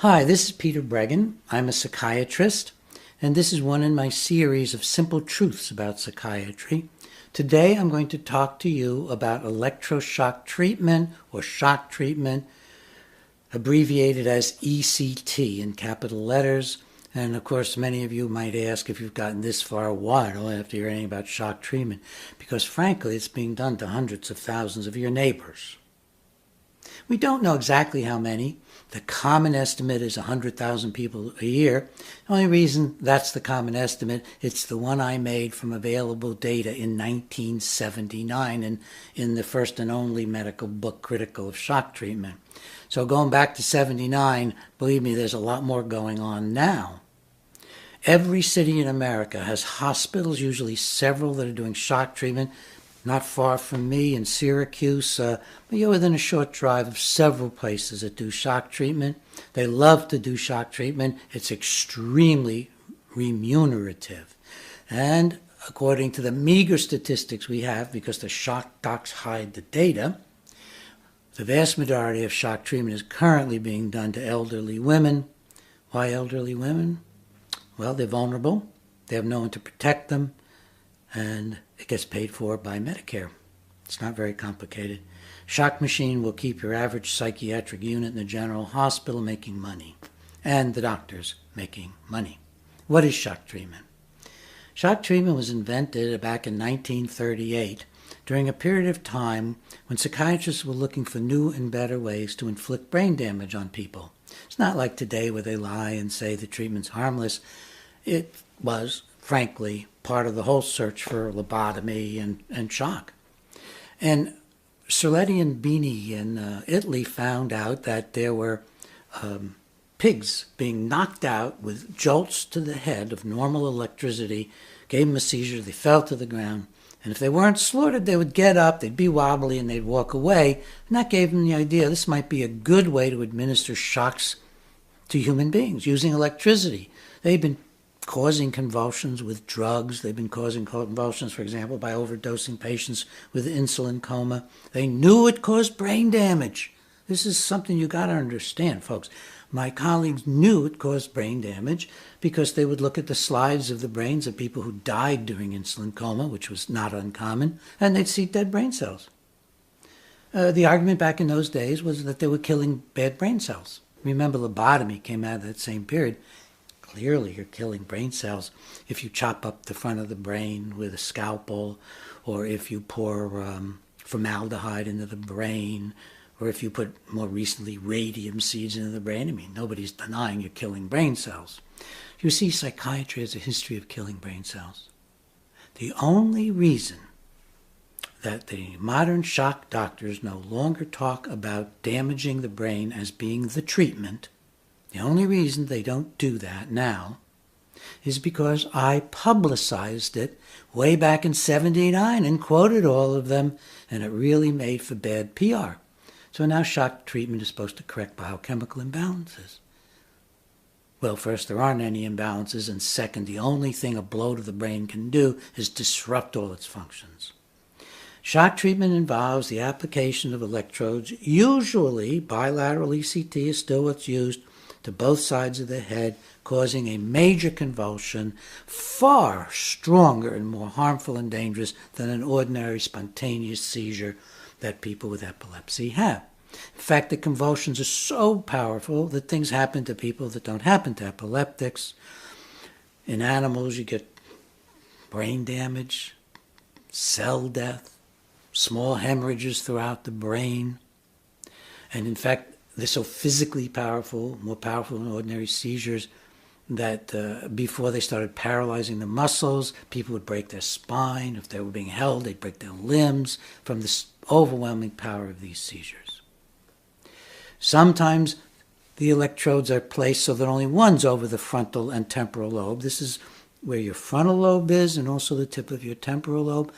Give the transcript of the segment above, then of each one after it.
Hi, this is Peter Breggin. I'm a psychiatrist, and this is one in my series of simple truths about psychiatry. Today I'm going to talk to you about electroshock treatment or shock treatment, abbreviated as ECT in capital letters. And of course, many of you might ask, if you've gotten this far, why don't I have to hear anything about shock treatment? Because frankly, it's being done to hundreds of thousands of your neighbors. We don't know exactly how many. The common estimate is 100,000 people a year. The only reason that's the common estimate, it's the one I made from available data in 1979 and in the first and only medical book critical of shock treatment. So going back to 79, believe me, there's a lot more going on now. Every city in America has hospitals, usually several, that are doing shock treatment. Not far from me in Syracuse, but you're within a short drive of several places that do shock treatment. They love to do shock treatment. It's extremely remunerative. And according to the meager statistics we have, because the shock docs hide the data, the vast majority of shock treatment is currently being done to elderly women. Why elderly women? Well, they're vulnerable. They have no one to protect them. And it gets paid for by Medicare. It's not very complicated. Shock machine will keep your average psychiatric unit in the general hospital making money, and the doctors making money. What is shock treatment? Shock treatment was invented back in 1938 during a period of time when psychiatrists were looking for new and better ways to inflict brain damage on people. It's not like today where they lie and say the treatment's harmless. It was, frankly, part of the whole search for lobotomy and shock. And Serletti and Bini in Italy found out that there were pigs being knocked out with jolts to the head of normal electricity, gave them a seizure, they fell to the ground, and if they weren't slaughtered, they would get up, they'd be wobbly, and they'd walk away. And that gave them the idea this might be a good way to administer shocks to human beings using electricity. They've been causing convulsions with drugs. They've been causing convulsions, for example, by overdosing patients with insulin coma. They knew it caused brain damage. This is something you got to understand, folks. My colleagues knew it caused brain damage because they would look at the slides of the brains of people who died during insulin coma, which was not uncommon, and they'd see dead brain cells. The argument back in those days was that they were killing bad brain cells. Remember, lobotomy came out of that same period. Clearly, you're killing brain cells if you chop up the front of the brain with a scalpel, or if you pour formaldehyde into the brain, or if you put, more recently, radium seeds into the brain. I mean, nobody's denying you're killing brain cells. You see, psychiatry has a history of killing brain cells. The only reason that the modern shock doctors no longer talk about damaging the brain as being the treatment, the only reason they don't do that now is because I publicized it way back in 79 and quoted all of them, and it really made for bad PR. So now shock treatment is supposed to correct biochemical imbalances. Well, first, there aren't any imbalances, and second, the only thing a blow to the brain can do is disrupt all its functions. Shock treatment involves the application of electrodes. Usually, bilateral ECT is still what's used to both sides of the head, causing a major convulsion, far stronger and more harmful and dangerous than an ordinary spontaneous seizure that people with epilepsy have. In fact, the convulsions are so powerful that things happen to people that don't happen to epileptics. In animals, you get brain damage, cell death, small hemorrhages throughout the brain. And in fact, they're so physically powerful, more powerful than ordinary seizures, that before they started paralyzing the muscles, people would break their spine. If they were being held, they'd break their limbs from the overwhelming power of these seizures. Sometimes the electrodes are placed so that only one's over the frontal and temporal lobe. This is where your frontal lobe is and also the tip of your temporal lobe.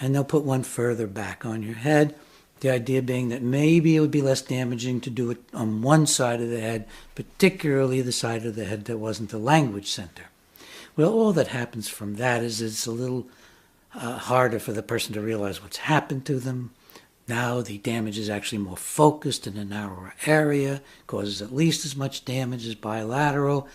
And they'll put one further back on your head. The idea being that maybe it would be less damaging to do it on one side of the head, particularly the side of the head that wasn't the language center. Well, all that happens from that is it's a little harder for the person to realize what's happened to them. Now the damage is actually more focused in a narrower area, causes at least as much damage as bilateral.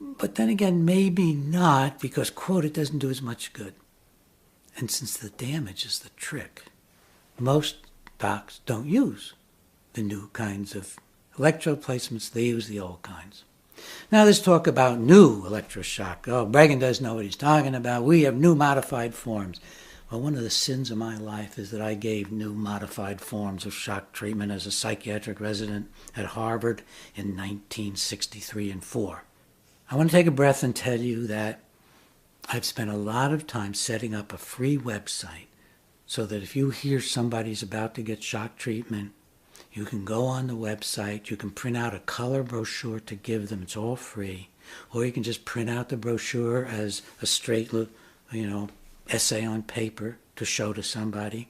But then again, maybe not, because, quote, it doesn't do as much good. And since the damage is the trick, most docs don't use the new kinds of electrode placements. They use the old kinds. Now let's talk about new electroshock. Oh, Breggin does know what he's talking about. We have new modified forms. Well, one of the sins of my life is that I gave new modified forms of shock treatment as a psychiatric resident at Harvard in 1963 and 4. I want to take a breath and tell you that I've spent a lot of time setting up a free website so that if you hear somebody's about to get shock treatment, you can go on the website, you can print out a color brochure to give them, it's all free, or you can just print out the brochure as a straight, essay on paper to show to somebody,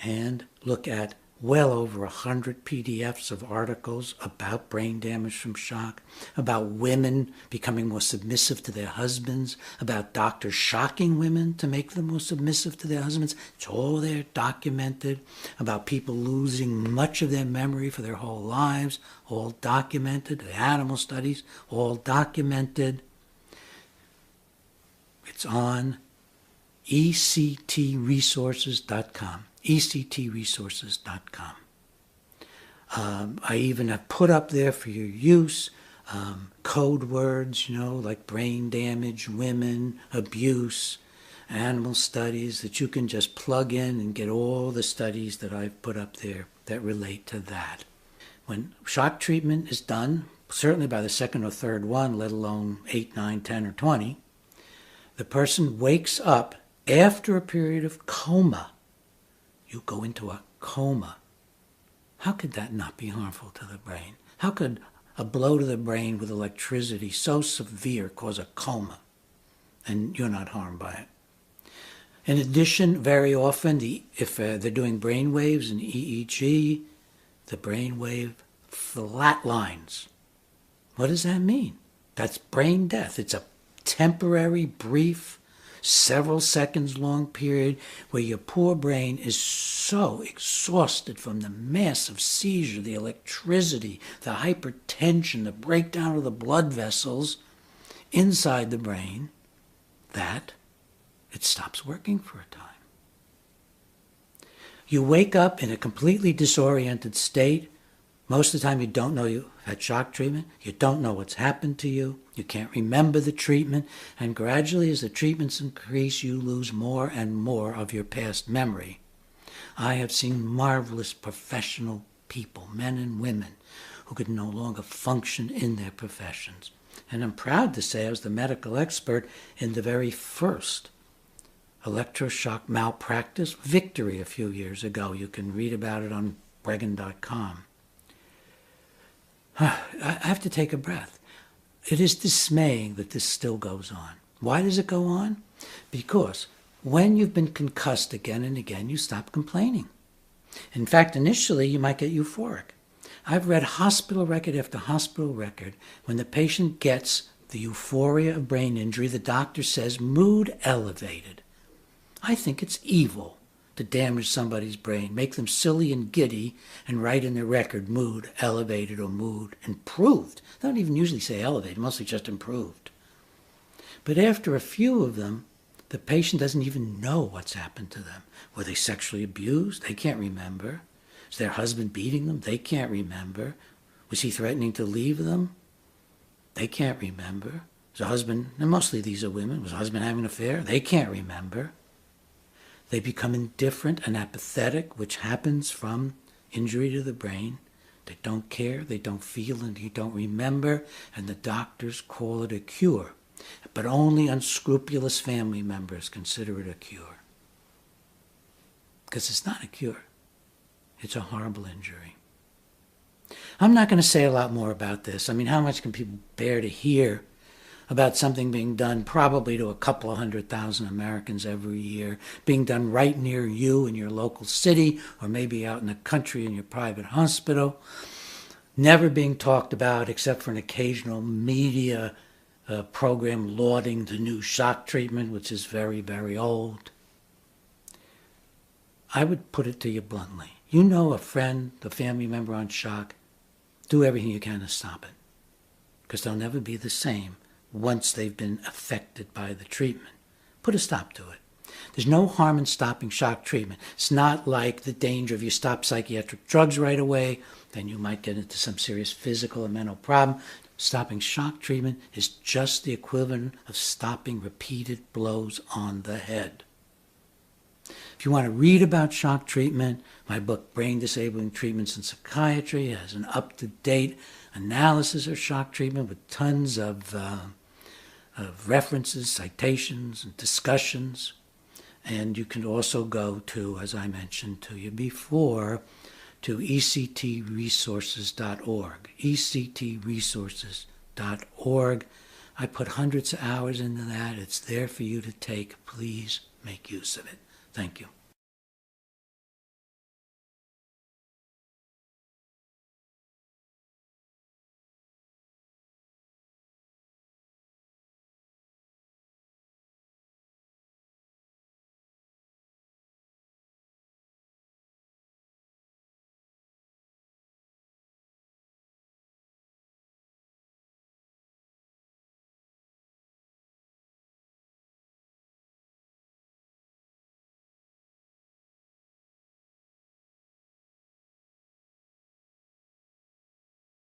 and look at well over 100 PDFs of articles about brain damage from shock, about women becoming more submissive to their husbands, about doctors shocking women to make them more submissive to their husbands. It's all there documented. About people losing much of their memory for their whole lives, all documented. The animal studies, all documented. It's on ectresources.com. ectresources.com. I even have put up there for your use code words, like brain damage, women, abuse, animal studies that you can just plug in and get all the studies that I've put up there that relate to that. When shock treatment is done, certainly by the second or third one, let alone 8, 9, 10, or 20, the person wakes up after a period of coma. You go into a coma. How could that not be harmful to the brain? How could a blow to the brain with electricity so severe cause a coma and you're not harmed by it? In addition, very often, if they're doing brain waves and EEG, the brain wave flatlines. What does that mean? That's brain death. It's a temporary, brief, several seconds long period where your poor brain is so exhausted from the massive seizure, the electricity, the hypertension, the breakdown of the blood vessels inside the brain that it stops working for a time. You wake up in a completely disoriented state. Most of the time you don't know you've had shock treatment. You don't know what's happened to you. You can't remember the treatment. And gradually as the treatments increase, you lose more and more of your past memory. I have seen marvelous professional people, men and women, who could no longer function in their professions. And I'm proud to say I was the medical expert in the very first electroshock malpractice victory a few years ago. You can read about it on Breggin.com. I have to take a breath. It is dismaying that this still goes on. Why does it go on? Because when you've been concussed again and again, you stop complaining. In fact, initially, you might get euphoric. I've read hospital record after hospital record. When the patient gets the euphoria of brain injury, the doctor says, mood elevated. I think it's evil to damage somebody's brain, make them silly and giddy, and write in their record, mood elevated or mood improved. They don't even usually say elevated, mostly just improved. But after a few of them, the patient doesn't even know what's happened to them. Were they sexually abused? They can't remember. Is their husband beating them? They can't remember. Was he threatening to leave them? They can't remember. Was the husband, and mostly these are women, was the husband having an affair? They can't remember. They become indifferent and apathetic, which happens from injury to the brain. They don't care, they don't feel, and they don't remember, and the doctors call it a cure. But only unscrupulous family members consider it a cure. Because it's not a cure. It's a horrible injury. I'm not going to say a lot more about this. I mean, how much can people bear to hear about something being done probably to a couple of 100,000 Americans every year, being done right near you in your local city, or maybe out in the country in your private hospital, never being talked about except for an occasional media program lauding the new shock treatment, which is very, very old. I would put it to you bluntly. You know a friend, a family member on shock, do everything you can to stop it. Because they'll never be the same once they've been affected by the treatment. Put a stop to it. There's no harm in stopping shock treatment. It's not like the danger if you stop psychiatric drugs right away, then you might get into some serious physical or mental problem. Stopping shock treatment is just the equivalent of stopping repeated blows on the head. If you want to read about shock treatment, my book, Brain Disabling Treatments in Psychiatry, has an up-to-date analysis of shock treatment with tons of references, citations, and discussions. And you can also go to, as I mentioned to you before, to ectresources.org, ectresources.org. I put hundreds of hours into that. It's there for you to take. Please make use of it. Thank you.